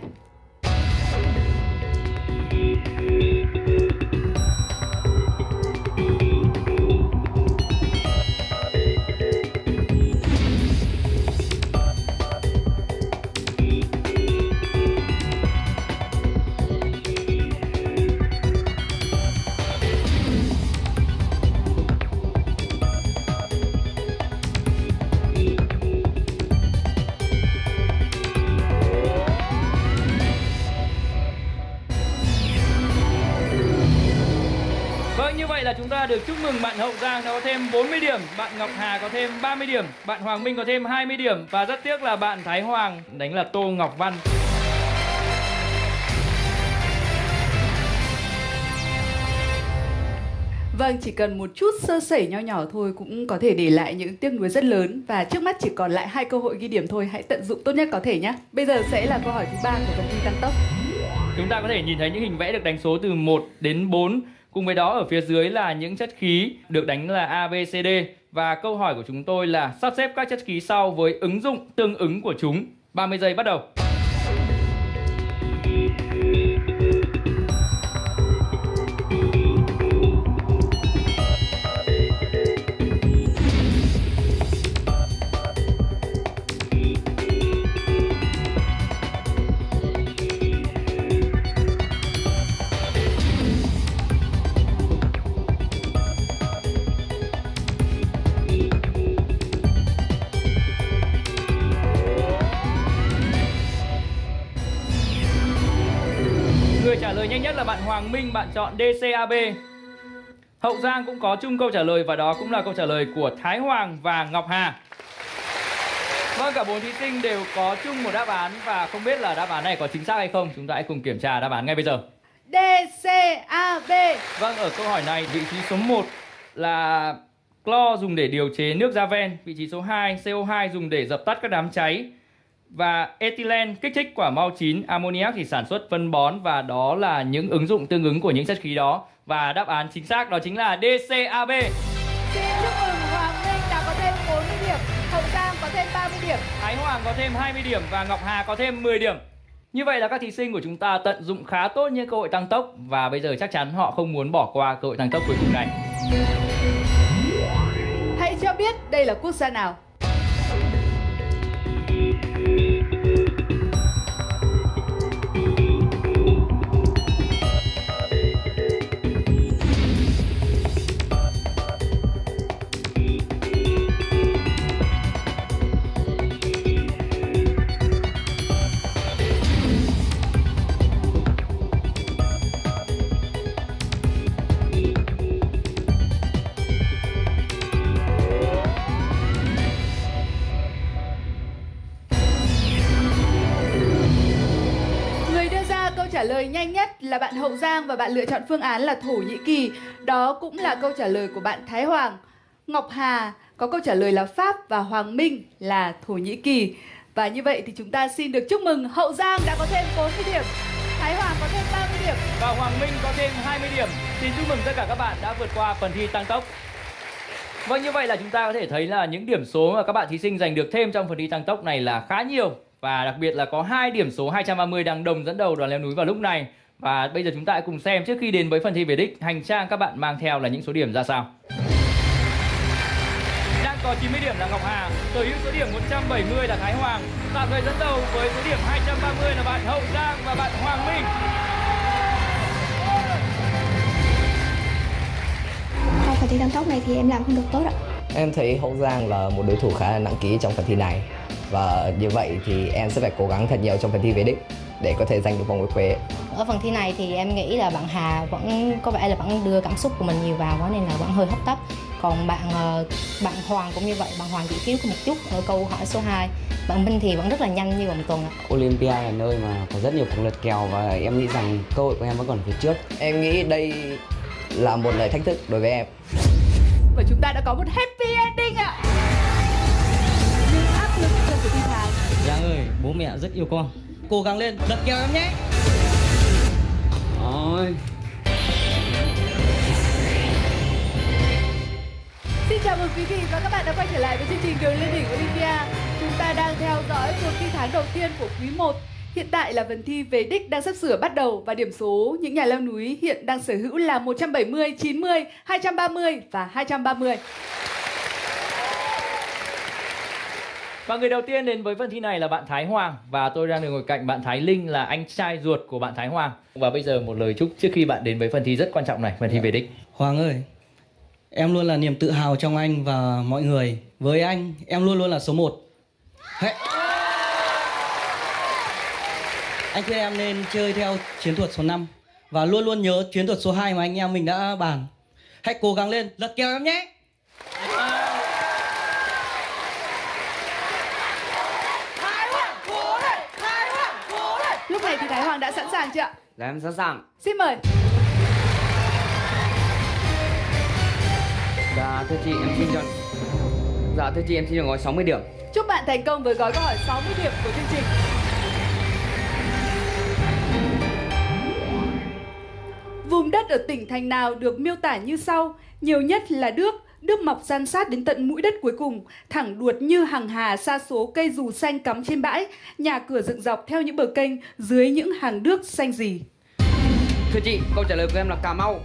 Vâng, như vậy là chúng ta được chúc mừng bạn Hậu Giang đã có thêm 40 điểm, bạn Ngọc Hà có thêm 30 điểm, bạn Hoàng Minh có thêm 20 điểm và rất tiếc là bạn Thái Hoàng đánh là Tô Ngọc Văn. Vâng, chỉ cần một chút sơ sẩy nho nhỏ thôi cũng có thể để lại những tiếc nuối rất lớn. Và trước mắt chỉ còn lại 2 cơ hội ghi điểm thôi, hãy tận dụng tốt nhất có thể nhé. Bây giờ sẽ là câu hỏi thứ 3 của phần thi tăng tốc. Chúng ta có thể nhìn thấy những hình vẽ được đánh số từ 1 đến 4. Cùng với đó ở phía dưới là những chất khí được đánh là A, B, C, D. Và câu hỏi của chúng tôi là sắp xếp các chất khí sau với ứng dụng tương ứng của chúng. 30 giây bắt đầu. Người trả lời nhanh nhất là bạn Hoàng Minh, bạn chọn DCAB. Hậu Giang cũng có chung câu trả lời và đó cũng là câu trả lời của Thái Hoàng và Ngọc Hà. Vâng, cả 4 thí sinh đều có chung một đáp án và không biết là đáp án này có chính xác hay không. Chúng ta hãy cùng kiểm tra đáp án ngay bây giờ. D, C, A, B. Vâng, ở câu hỏi này vị trí số 1 là clo dùng để điều chế nước ra ven. Vị trí số 2 CO2 dùng để dập tắt các đám cháy. Và ethylene kích thích quả mau chín, ammoniac thì sản xuất phân bón, và đó là những ứng dụng tương ứng của những chất khí đó. Và đáp án chính xác đó chính là DCAB. Xin chúc mừng Hoàng Minh đã có thêm 40 điểm, Hậu Giang có thêm 30 điểm. Thái Hoàng có thêm 20 điểm và Ngọc Hà có thêm 10 điểm. Như vậy là các thí sinh của chúng ta tận dụng khá tốt những cơ hội tăng tốc, và bây giờ chắc chắn họ không muốn bỏ qua cơ hội tăng tốc cuối cùng này. Hãy cho biết đây là quốc gia nào? Trả lời nhanh nhất là bạn Hậu Giang và bạn lựa chọn phương án là Thổ Nhĩ Kỳ. Đó cũng là câu trả lời của bạn Thái Hoàng. Ngọc Hà có câu trả lời là Pháp và Hoàng Minh là Thổ Nhĩ Kỳ. Và như vậy thì chúng ta xin được chúc mừng Hậu Giang đã có thêm 40 điểm, Thái Hoàng có thêm 30 điểm và Hoàng Minh có thêm 20 điểm. Xin chúc mừng tất cả các bạn đã vượt qua phần thi tăng tốc. Vâng, như vậy là chúng ta có thể thấy là những điểm số mà các bạn thí sinh giành được thêm trong phần thi tăng tốc này là khá nhiều. Và đặc biệt là có 2 điểm số 230 đang đồng dẫn đầu đoàn leo núi vào lúc này. Và bây giờ chúng ta hãy cùng xem trước khi đến với phần thi về đích, hành trang các bạn mang theo là những số điểm ra sao. Đang có 90 điểm là Ngọc Hà, sở hữu số điểm 170 là Thái Hoàng, tạm thời dẫn đầu với số điểm 230 là bạn Hậu Giang và bạn Hoàng Minh. Trong phần thi tăng tốc này thì em làm không được tốt ạ. Em thấy Hậu Giang là một đối thủ khá là nặng ký trong phần thi này. Và như vậy thì em sẽ phải cố gắng thật nhiều trong phần thi về đích để có thể giành được vòng nguyệt quế. Ở phần thi này thì em nghĩ là bạn Hà vẫn có vẻ là vẫn đưa cảm xúc của mình nhiều vào quá nên là vẫn hơi hấp tấp. Còn bạn Hoàng cũng như vậy, bạn Hoàng chỉ thiếu có một chút ở câu hỏi số 2. Bạn Minh thì vẫn rất là nhanh như vòng tuần. Olympia là nơi mà có rất nhiều cuộc lượt kèo và em nghĩ rằng cơ hội của em vẫn còn phía trước. Em nghĩ đây là một lời thách thức đối với em. Và chúng ta đã có một happy ending ạ. Nhưng áp lực trong cuộc thi tháng. Giang ơi, bố mẹ rất yêu con. Cố gắng lên, lật kèo em nhé. Ôi. Xin chào mừng quý vị và các bạn đã quay trở lại với chương trình Đường lên đỉnh Olympia. Chúng ta đang theo dõi cuộc thi tháng đầu tiên của quý 1. Hiện tại là phần thi về đích đang sắp sửa bắt đầu và điểm số những nhà leo núi hiện đang sở hữu là 170, 90, 230 và 230. Và người đầu tiên đến với phần thi này là bạn Thái Hoàng, và tôi đang được ngồi cạnh bạn Thái Linh là anh trai ruột của bạn Thái Hoàng. Và bây giờ một lời chúc trước khi bạn đến với phần thi rất quan trọng này, phần thi về đích. Hoàng ơi, em luôn là niềm tự hào trong anh và mọi người. Với anh, em luôn luôn là số 1. Hey. Anh khuyên em nên chơi theo chiến thuật số 5 và luôn luôn nhớ chiến thuật số 2 mà anh em mình đã bàn. Hãy cố gắng lên, lật kèo em nhé. Lúc này thì Thái Hoàng đã sẵn sàng chưa ạ? Dạ em sẵn sàng. Xin mời. Dạ thưa chị em xin chọn. Dạ thưa chị em xin được gói 60 điểm. Chúc bạn thành công với gói câu hỏi 60 điểm của chương trình. Vùng đất ở tỉnh thành nào được miêu tả như sau? Nhiều nhất là đước mọc san sát đến tận mũi đất cuối cùng, thẳng đuột như hàng hà sa số cây dù xanh cắm trên bãi, nhà cửa dựng dọc theo những bờ kênh dưới những hàng đước xanh rì. Thưa chị, câu trả lời của em là Cà Mau.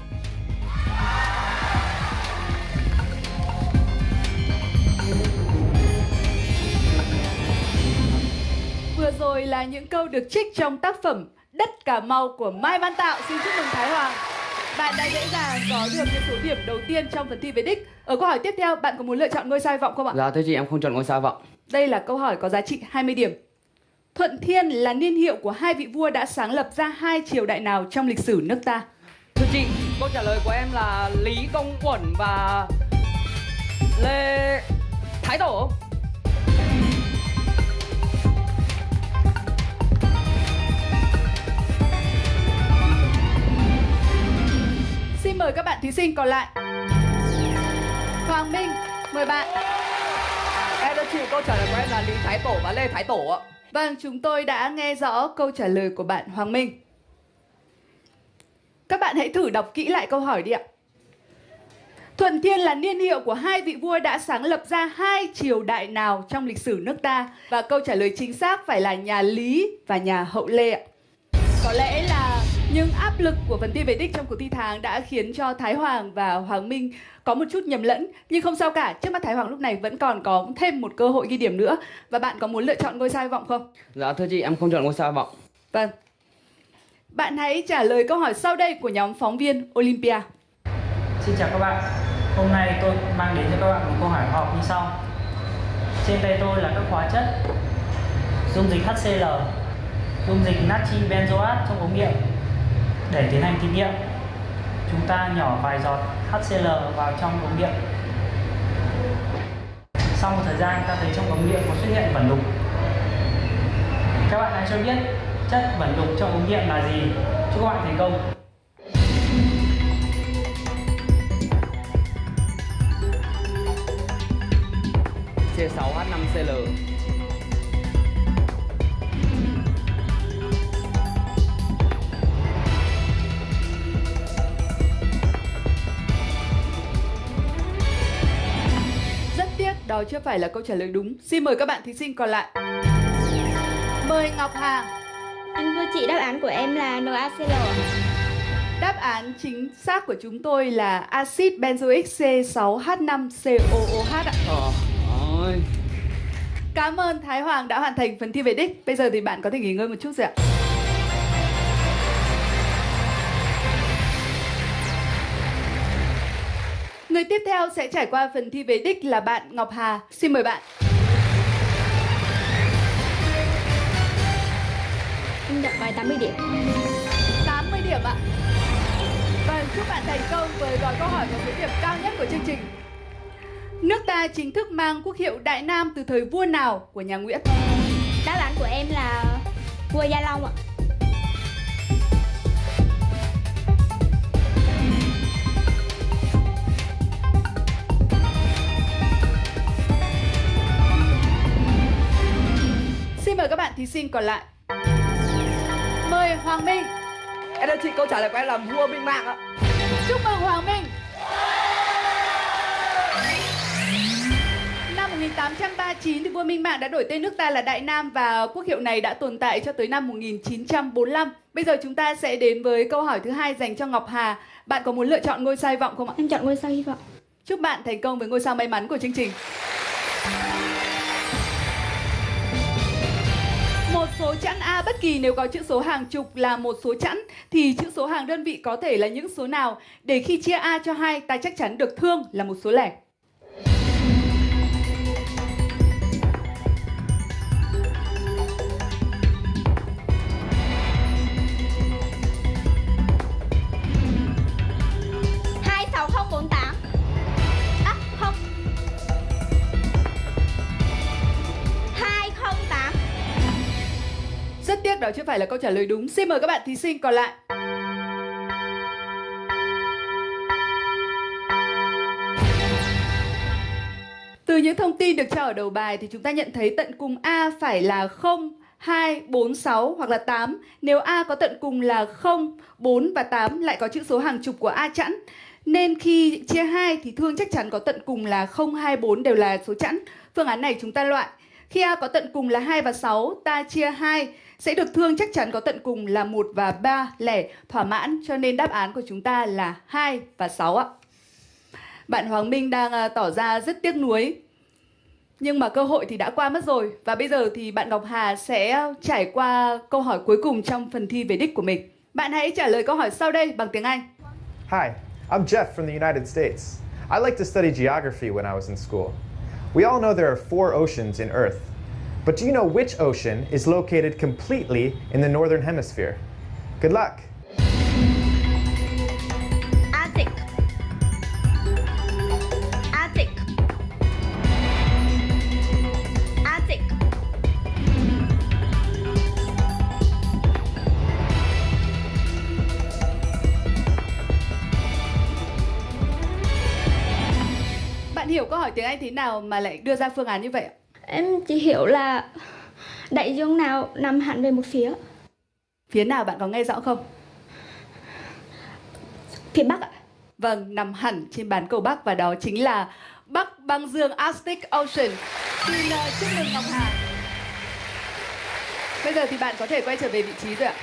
Vừa rồi là những câu được trích trong tác phẩm Đất Cà Mau của Mai Văn Tạo. Xin chúc mừng Thái Hoàng. Bạn đã dễ dàng có được những số điểm đầu tiên trong phần thi về đích. Ở câu hỏi tiếp theo, bạn có muốn lựa chọn ngôi sao hy vọng không ạ? Dạ thưa chị em không chọn ngôi sao hy vọng. Đây là câu hỏi có giá trị 20 điểm. Thuận Thiên là niên hiệu của hai vị vua đã sáng lập ra hai triều đại nào trong lịch sử nước ta? Thưa chị, câu trả lời của em là Lý Công Uẩn và Lê Thái Tổ. Xin mời các bạn thí sinh còn lại. Hoàng Minh, mời bạn. Em đã chịu câu trả lời của em là Lý Thái Tổ và Lê Thái Tổ ạ. Vâng, chúng tôi đã nghe rõ câu trả lời của bạn Hoàng Minh. Các bạn hãy thử đọc kỹ lại câu hỏi đi ạ. Thuận Thiên là niên hiệu của hai vị vua đã sáng lập ra hai triều đại nào trong lịch sử nước ta? Và câu trả lời chính xác phải là nhà Lý và nhà Hậu Lê ạ. Có lẽ là những áp lực của phần thi về đích trong cuộc thi tháng đã khiến cho Thái Hoàng và Hoàng Minh có một chút nhầm lẫn. Nhưng không sao cả, trước mắt Thái Hoàng lúc này vẫn còn có thêm một cơ hội ghi điểm nữa. Và bạn có muốn lựa chọn ngôi sao hy vọng không? Dạ thưa chị, em không chọn ngôi sao hy vọng. Vâng. Bạn hãy trả lời câu hỏi sau đây của nhóm phóng viên Olympia. Xin chào các bạn. Hôm nay tôi mang đến cho các bạn một câu hỏi khoa học như sau. Trên tay tôi là các hóa chất dung dịch HCl, dung dịch natri benzoat trong ống nghiệm. Để tiến hành thí nghiệm, chúng ta nhỏ vài giọt HCl vào trong ống nghiệm. Sau một thời gian, ta thấy trong ống nghiệm có xuất hiện vẩn đục. Các bạn hãy cho biết chất vẩn đục trong ống nghiệm là gì. Chúc các bạn thành công. C6H5Cl. Rất tiếc, đó chưa phải là câu trả lời đúng. Xin mời các bạn thí sinh còn lại. Mời Ngọc Hà. Anh thưa chị, đáp án của em là NaCl. Đáp án chính xác của chúng tôi là axit benzoic C6H5COOH ạ. Ôi. Cảm ơn Thái Hoàng đã hoàn thành phần thi về đích. Bây giờ thì bạn có thể nghỉ ngơi một chút rồi ạ. Người tiếp theo sẽ trải qua phần thi về đích là bạn Ngọc Hà. Xin mời bạn. Em nhận bài 80 điểm. 80 điểm ạ. Vâng, chúc bạn thành công với gói câu hỏi có số điểm cao nhất của chương trình. Nước ta chính thức mang quốc hiệu Đại Nam từ thời vua nào của nhà Nguyễn? Đáp án của em là vua Gia Long ạ. Xin mời các bạn thí sinh còn lại. Mời Hoàng Minh. Em thưa chị, câu trả lời của em là vua Minh Mạng ạ. Chúc mừng Hoàng Minh. Năm 1839 thì vua Minh Mạng đã đổi tên nước ta là Đại Nam và quốc hiệu này đã tồn tại cho tới năm 1945. Bây giờ chúng ta sẽ đến với câu hỏi thứ hai dành cho Ngọc Hà. Bạn có muốn lựa chọn ngôi sao hy vọng không ạ? Em chọn ngôi sao hy vọng. Chúc bạn thành công với ngôi sao may mắn của chương trình. Một số chẵn A bất kỳ nếu có chữ số hàng chục là một số chẵn thì chữ số hàng đơn vị có thể là những số nào để khi chia A cho 2 ta chắc chắn được thương là một số lẻ. Rất tiếc đó chưa phải là câu trả lời đúng. Xin mời các bạn thí sinh còn lại. Từ những thông tin được cho ở đầu bài thì chúng ta nhận thấy tận cùng A phải là 0, 2, 4, 6 hoặc là 8. Nếu A có tận cùng là 0, 4 và 8 lại có chữ số hàng chục của A chẵn. Nên khi chia 2 thì thương chắc chắn có tận cùng là 0, 2, 4 đều là số chẵn. Phương án này chúng ta loại. Khi A có tận cùng là 2 và 6, ta chia 2 sẽ được thương chắc chắn có tận cùng là 1 và 3 lẻ thỏa mãn, cho nên đáp án của chúng ta là 2 và 6 ạ. Bạn Hoàng Minh đang tỏ ra rất tiếc nuối. Nhưng mà cơ hội thì đã qua mất rồi. Và bây giờ thì bạn Ngọc Hà sẽ trải qua câu hỏi cuối cùng trong phần thi về đích của mình. Bạn hãy trả lời câu hỏi sau đây bằng tiếng Anh. Hi, I'm Jeff from the United States. I like to study geography when I was in school. We all know there are 4 oceans in Earth. But do you know which ocean is located completely in the northern hemisphere? Good luck! Arctic. Arctic. Arctic. Bạn hiểu câu hỏi tiếng Anh thế nào mà lại đưa ra phương án như vậy ạ? Em chỉ hiểu là Đại dương nào nằm hẳn về một phía? Phía nào bạn có nghe rõ không? Phía Bắc ạ. Vâng, nằm hẳn trên bán cầu Bắc và đó chính là Bắc băng dương Arctic Ocean. Xin chúc mừng Ngọc Hà. Bây giờ thì bạn có thể quay trở về vị trí rồi ạ.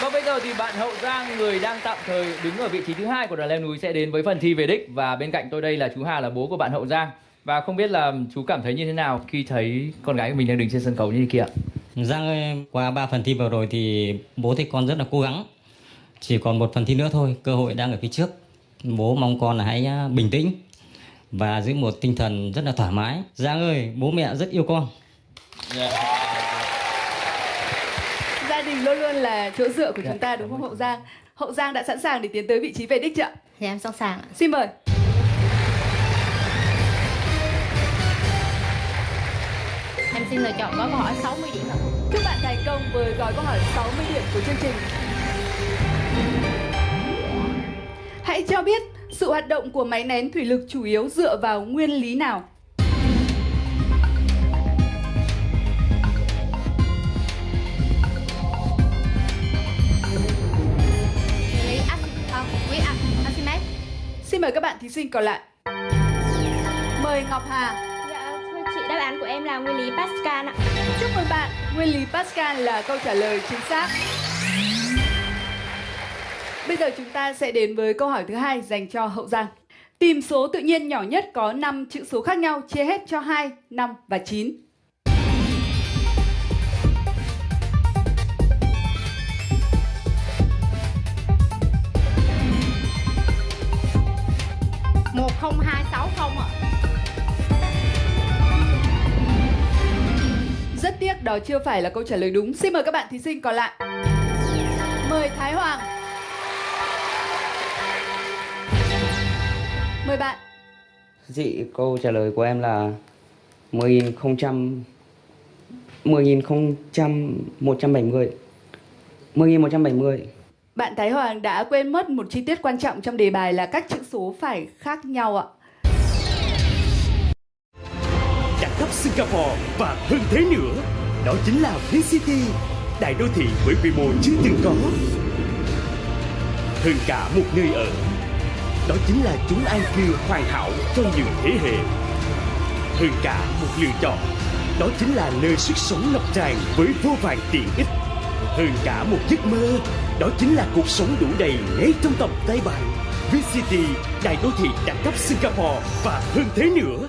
Và bây giờ thì bạn Hậu Giang, người đang tạm thời đứng ở vị trí thứ 2 của đoàn leo núi, sẽ đến với phần thi về đích. Và bên cạnh tôi đây là chú Hà, là bố của bạn Hậu Giang. Và không biết là chú cảm thấy như thế nào khi thấy con gái của mình đang đứng trên sân khấu như thế kia? Giang ơi, qua 3 phần thi vừa rồi thì bố thấy con rất là cố gắng. Chỉ còn một phần thi nữa thôi, cơ hội đang ở phía trước. Bố mong con là hãy bình tĩnh và giữ một tinh thần rất là thoải mái. Giang ơi, bố mẹ rất yêu con. Gia đình luôn luôn là chỗ dựa của chúng ta, đúng không Hậu Giang? Hậu Giang đã sẵn sàng để tiến tới vị trí về đích chưa ạ? Dạ em sẵn sàng ạ. Xin mời. Em xin lựa chọn gói câu hỏi 60 điểm ạ. Chúc bạn thành công với gói câu hỏi 60 điểm của chương trình. Hãy cho biết sự hoạt động của máy nén thủy lực chủ yếu dựa vào nguyên lý nào? Nguyên lý Archimedes. Xin mời các bạn thí sinh còn lại. Mời Ngọc Hà. Dạ thưa chị, đáp án của em là nguyên lý Pascal ạ. Chúc mừng bạn, nguyên lý Pascal là câu trả lời chính xác. Bây giờ chúng ta sẽ đến với câu hỏi thứ 2 dành cho Hậu Giang. Tìm số tự nhiên nhỏ nhất có 5 chữ số khác nhau, chia hết cho 2, 5 và 9. Một không hai sáu không ạ. Rất tiếc đó chưa phải là câu trả lời đúng. Xin mời các bạn thí sinh còn lại. Mời Thái Hoàng. Mời bạn. Chị, câu trả lời của em là 10.170. 10.170. Bạn Thái Hoàng đã quên mất một chi tiết quan trọng trong đề bài là các chữ số phải khác nhau ạ. Đẳng cấp Singapore và hơn thế nữa, đó chính là V-City, đại đô thị với quy mô chưa từng có. Hơn cả một nơi ở, đó chính là chốn an cư hoàn hảo cho nhiều thế hệ. Hơn cả một lựa chọn, đó chính là nơi sức sống ngập tràn với vô vàn tiện ích. Hơn cả một giấc mơ, đó chính là cuộc sống đủ đầy ngay trong tầm tay bạn. V-City, đại đô thị đẳng cấp Singapore và hơn thế nữa.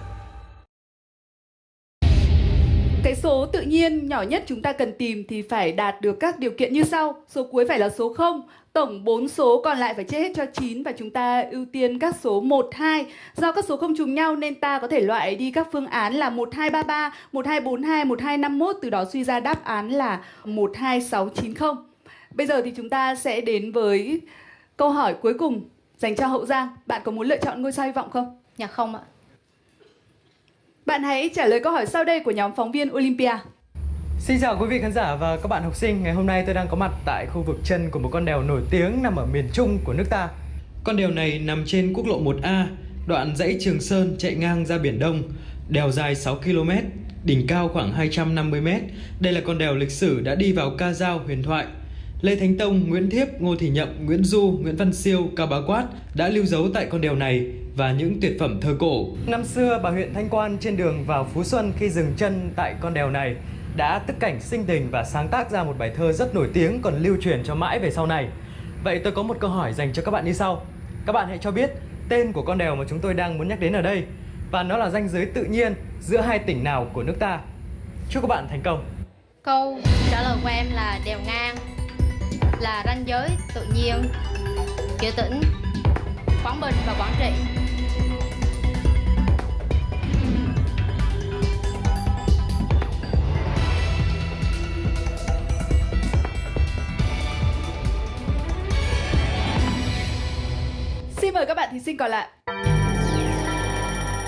Cái số tự nhiên nhỏ nhất chúng ta cần tìm thì phải đạt được các điều kiện như sau. Số cuối phải là số 0, tổng 4 số còn lại phải chia hết cho 9 và chúng ta ưu tiên các số 1, 2. Do các số không trùng nhau nên ta có thể loại đi các phương án là 1233, 1242, 1251, từ đó suy ra đáp án là 12690. Bây giờ thì chúng ta sẽ đến với câu hỏi cuối cùng dành cho Hậu Giang. Bạn có muốn lựa chọn ngôi sao hy vọng không? Dạ không ạ. Bạn hãy trả lời câu hỏi sau đây của nhóm phóng viên Olympia. Xin chào quý vị khán giả và các bạn học sinh. Ngày hôm nay tôi đang có mặt tại khu vực chân của một con đèo nổi tiếng nằm ở miền Trung của nước ta. Con đèo này nằm trên quốc lộ 1A, đoạn dãy Trường Sơn chạy ngang ra Biển Đông. Đèo dài 6 km, đỉnh cao khoảng 250 m. Đây là con đèo lịch sử đã đi vào ca dao huyền thoại. Lê Thánh Tông, Nguyễn Thiếp, Ngô Thì Nhậm, Nguyễn Du, Nguyễn Văn Siêu, Cao Bá Quát đã lưu dấu tại con đèo này và những tuyệt phẩm thơ cổ. Năm xưa, bà huyện Thanh Quan trên đường vào Phú Xuân khi dừng chân tại con đèo này đã tức cảnh sinh tình và sáng tác ra một bài thơ rất nổi tiếng còn lưu truyền cho mãi về sau này. Vậy tôi có một câu hỏi dành cho các bạn như sau. Các bạn hãy cho biết tên của con đèo mà chúng tôi đang muốn nhắc đến ở đây và nó là ranh giới tự nhiên giữa hai tỉnh nào của nước ta. Chúc các bạn thành công. Câu trả lời của em là đèo ngang, là ranh giới tự nhiên giữa tỉnh Quảng Bình và Quảng Trị. Xin mời các bạn thí sinh còn lại.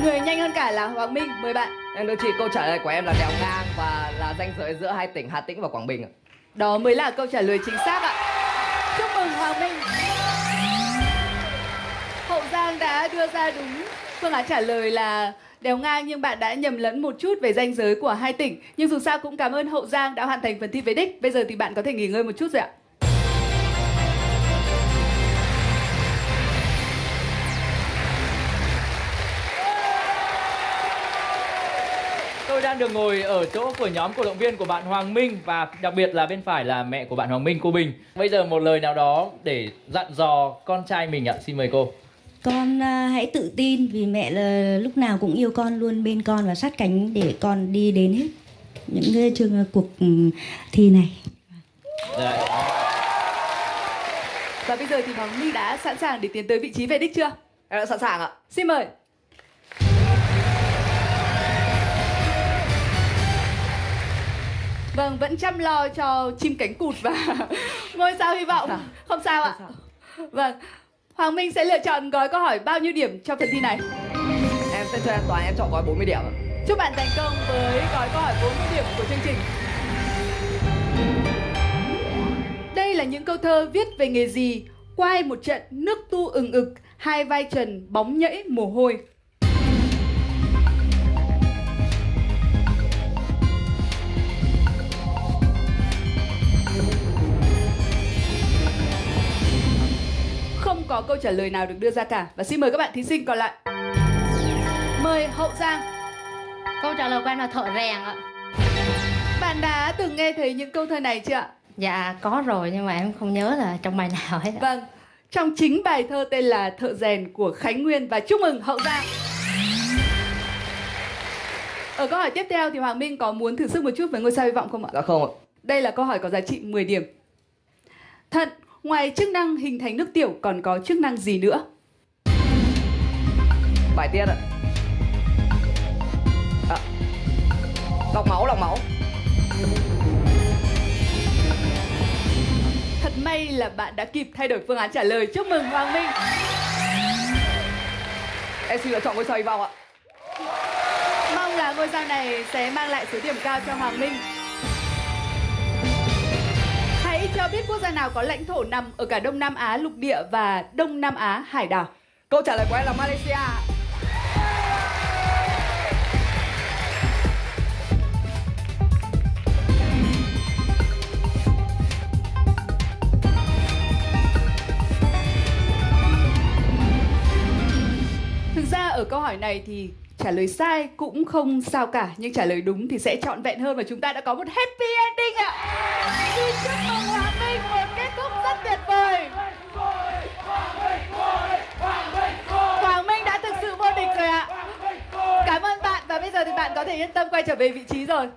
Người nhanh hơn cả là Hoàng Minh, mời bạn. Em thưa chị, câu trả lời của em là đèo ngang và là ranh giới giữa hai tỉnh Hà Tĩnh và Quảng Bình ạ. Đó mới là câu trả lời chính xác ạ. Chúc mừng Hoàng Minh. Hậu Giang Giang đã đưa ra đúng phương án trả lời là đèo ngang, nhưng bạn đã nhầm lẫn một chút về ranh giới của hai tỉnh. Nhưng dù sao cũng cảm ơn Hậu Giang đã hoàn thành phần thi về đích. Bây giờ thì bạn có thể nghỉ ngơi một chút rồi ạ. Tôi đang được ngồi ở chỗ của nhóm cổ động viên của bạn Hoàng Minh, và đặc biệt là bên phải là mẹ của bạn Hoàng Minh, cô Bình. Bây giờ một lời nào đó để dặn dò con trai mình ạ, xin mời cô. Con hãy tự tin vì mẹ là lúc nào cũng yêu con, luôn bên con và sát cánh để con đi đến hết những cái cuộc thi này. Và bây giờ thì Hoàng Minh đã sẵn sàng để tiến tới vị trí về đích chưa? Em đã sẵn sàng ạ. Xin mời. Vâng, vẫn chăm lo cho chim cánh cụt và ngôi sao hy vọng. Không sao ạ. Vâng, Hoàng Minh sẽ lựa chọn gói câu hỏi bao nhiêu điểm cho phần thi này? Em sẽ cho em toán, em chọn gói 40 điểm. Chúc bạn thành công với gói câu hỏi 40 điểm của chương trình. Đây là những câu thơ viết về nghề gì? Quay một trận nước tu ừng ực, hai vai trần bóng nhẫy mồ hôi. Không có câu trả lời nào được đưa ra cả. Và xin mời các bạn thí sinh còn lại. Mời Hậu Giang. Câu trả lời của em là thợ rèn ạ. Bạn đã từng nghe thấy những câu thơ này chưa ạ? Dạ có rồi, nhưng mà em không nhớ là trong bài nào hết ạ. Vâng, trong chính bài thơ tên là Thợ rèn của Khánh Nguyên. Và chúc mừng Hậu Giang. Ở câu hỏi tiếp theo thì Hoàng Minh có muốn thử sức một chút với ngôi sao hy vọng không ạ? Dạ không ạ. Đây là câu hỏi có giá trị 10 điểm. Thận, ngoài chức năng hình thành nước tiểu còn có chức năng gì nữa? Bài tiết ạ. Lọc máu, lọc máu. Thật may là bạn đã kịp thay đổi phương án trả lời. Chúc mừng Hoàng Minh. Em xin lựa chọn ngôi sao hy vọng ạ. Mong là ngôi sao này sẽ mang lại số điểm cao cho Hoàng Minh. Hãy cho biết quốc gia nào có lãnh thổ nằm ở cả Đông Nam Á lục địa và Đông Nam Á hải đảo. Câu trả lời của em là Malaysia. Thực ra ở câu hỏi này thì trả lời sai cũng không sao cả, nhưng trả lời đúng thì sẽ trọn vẹn hơn và chúng ta đã có một happy ending ạ. Xin chúc mừng Hoàng Minh một kết thúc rất tuyệt vời. Hoàng Minh đã thực sự vô địch rồi ạ. Cảm ơn bạn và bây giờ thì bạn có thể yên tâm quay trở về vị trí rồi.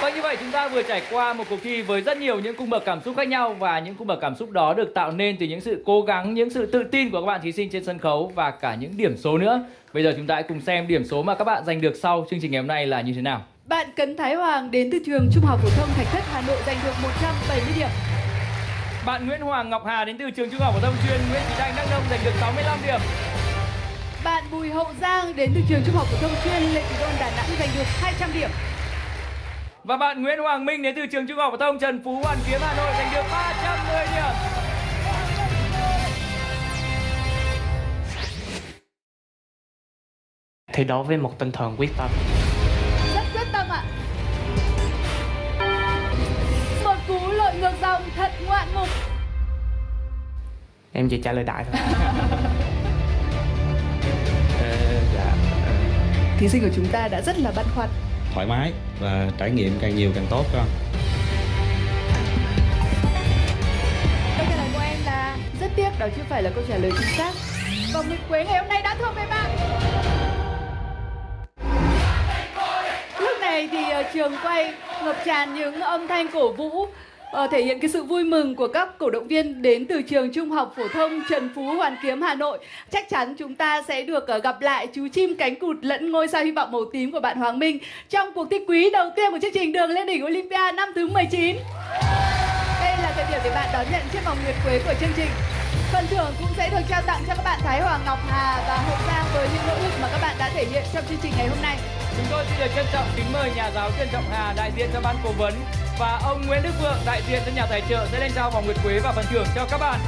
Vâng, như vậy chúng ta vừa trải qua một cuộc thi với rất nhiều những cung bậc cảm xúc khác nhau, và những cung bậc cảm xúc đó được tạo nên từ những sự cố gắng, những sự tự tin của các bạn thí sinh trên sân khấu và cả những điểm số nữa. Bây giờ chúng ta hãy cùng xem điểm số mà các bạn giành được sau chương trình ngày hôm nay là như thế nào. Bạn Cấn Thái Hoàng đến từ trường Trung học phổ thông Thạch Thất Hà Nội giành được 170 điểm. Bạn Nguyễn Hoàng Ngọc Hà đến từ trường Trung học phổ thông chuyên Nguyễn Trí Thanh Đắk Nông giành được 65 điểm. Bạn Bùi Hậu Giang đến từ trường Trung học phổ thông chuyên Lê Thị Đôn Đà Nẵng giành được 200 điểm. Và bạn Nguyễn Hoàng Minh đến từ trường Trung học phổ thông Trần Phú Hoàn Kiếm Hà Nội giành được 310 điểm. Thi đấu với một tinh thần quyết tâm. Rất quyết tâm ạ. Một cú lội ngược dòng thật ngoạn mục. Em chỉ trả lời đại thôi. Thí sinh của chúng ta đã rất là băn khoăn. Thoải mái và trải nghiệm càng nhiều càng tốt con. Câu trả lời của em là rất tiếc đó chưa phải là câu trả lời chính xác. Vòng nguyệt quế ngày hôm nay đã thuộc về bạn. Lúc này thì trường quay ngập tràn những âm thanh cổ vũ thể hiện cái sự vui mừng của các cổ động viên đến từ trường Trung học phổ thông Trần Phú Hoàn Kiếm Hà Nội. Chắc chắn chúng ta sẽ được gặp lại chú chim cánh cụt lẫn ngôi sao hy vọng màu tím của bạn Hoàng Minh trong cuộc thi quý đầu tiên của chương trình Đường lên đỉnh Olympia năm thứ 19. Đây là thời điểm để bạn đón nhận chiếc vòng nguyệt quế của chương trình. Phần thưởng cũng sẽ được trao tặng cho các bạn Thái Hoàng, Ngọc Hà và Hậu Giang với những nỗ lực mà các bạn đã thể hiện trong chương trình ngày hôm nay. Chúng tôi xin được trân trọng kính mời nhà giáo Trần Trọng Hà đại diện cho ban cố vấn và ông Nguyễn Đức Vượng đại diện cho nhà tài trợ sẽ lên trao vòng nguyệt quế và phần thưởng cho các bạn.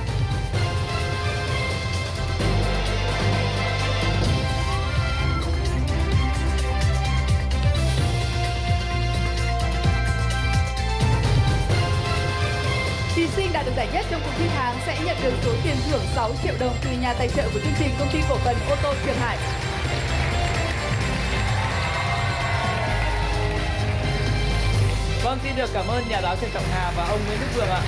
Thí sinh đạt được giải nhất trong cuộc thi tháng sẽ nhận được số tiền thưởng 6 triệu đồng từ nhà tài trợ của chương trình, Công ty cổ phần ô tô Trường Hải. Vâng, xin được cảm ơn nhà giáo Trần Trọng Hà và ông Nguyễn Đức Vượng ạ.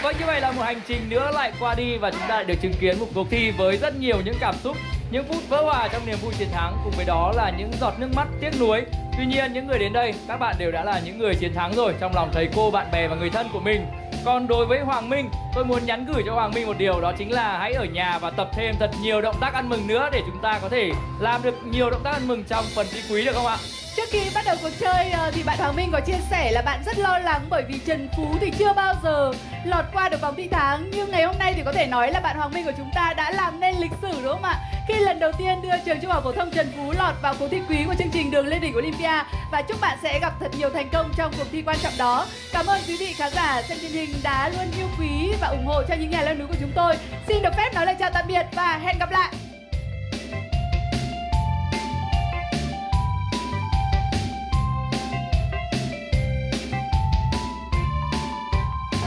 Vâng, như vậy là một hành trình nữa lại qua đi và chúng ta lại được chứng kiến một cuộc thi với rất nhiều những cảm xúc, những phút vỡ hòa trong niềm vui chiến thắng, cùng với đó là những giọt nước mắt tiếc nuối. Tuy nhiên, những người đến đây, các bạn đều đã là những người chiến thắng rồi trong lòng thầy cô, bạn bè và người thân của mình. Còn đối với Hoàng Minh, tôi muốn nhắn gửi cho Hoàng Minh một điều, đó chính là hãy ở nhà và tập thêm thật nhiều động tác ăn mừng nữa để chúng ta có thể làm được nhiều động tác ăn mừng trong phần thi quý, được không ạ? Trước khi bắt đầu cuộc chơi thì bạn Hoàng Minh có chia sẻ là bạn rất lo lắng bởi vì Trần Phú thì chưa bao giờ lọt qua được vòng thi tháng, nhưng ngày hôm nay thì có thể nói là bạn Hoàng Minh của chúng ta đã làm nên lịch sử, đúng không ạ? Khi lần đầu tiên đưa trường Trung học phổ thông Trần Phú lọt vào cuộc thi quý của chương trình Đường lên đỉnh Olympia, và chúc bạn sẽ gặp thật nhiều thành công trong cuộc thi quan trọng đó. Cảm ơn quý vị khán giả xem truyền hình đã luôn yêu quý và ủng hộ cho những nhà leo núi của chúng tôi. Xin được phép nói lời chào tạm biệt và hẹn gặp lại.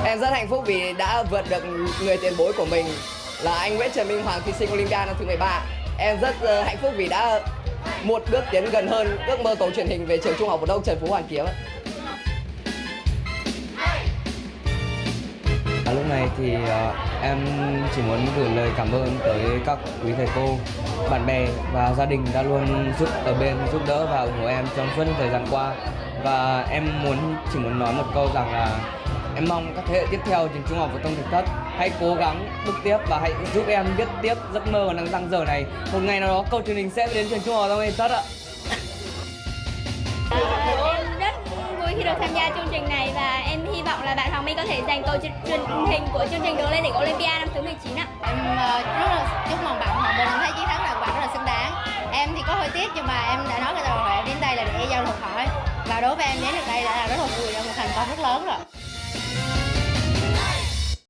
Em rất hạnh phúc vì đã vượt được người tiền bối của mình là anh Nguyễn Trần Minh Hoàng, thí sinh Olympia năm thứ 13. Em rất hạnh phúc vì đã một bước tiến gần hơn ước mơ tổ truyền hình về trường Trung học phổ thông Trần Phú Hoàn Kiếm. Lúc này thì em chỉ muốn gửi lời cảm ơn tới các quý thầy cô, bạn bè và gia đình đã luôn giúp đỡ và ủng hộ em trong suốt thời gian qua. Và em chỉ muốn nói một câu rằng là em mong các thế hệ tiếp theo trường Trung học phổ thông Thạch Thất hãy cố gắng bước tiếp và hãy giúp em viết tiếp giấc mơ còn đang dang dở này. Một ngày nào đó câu truyền hình sẽ đến trường Trung học phổ thông Thạch Thất ạ. Em rất vui khi được tham gia chương trình này và em hy vọng là bạn Hoàng Minh có thể giành cầu truyền hình của chương trình Đường lên đỉnh Olympia năm thứ 19 ạ. Em rất là chúc mừng bạn Hoàng Minh, thấy chiến thắng là bạn rất là xứng đáng. Em thì có hơi tiếc nhưng mà em đã nói cái đầu là em đến đây là để giao lưu học hỏi, và đối với em đến được đây đã là rất là vui, là một thành công rất lớn rồi.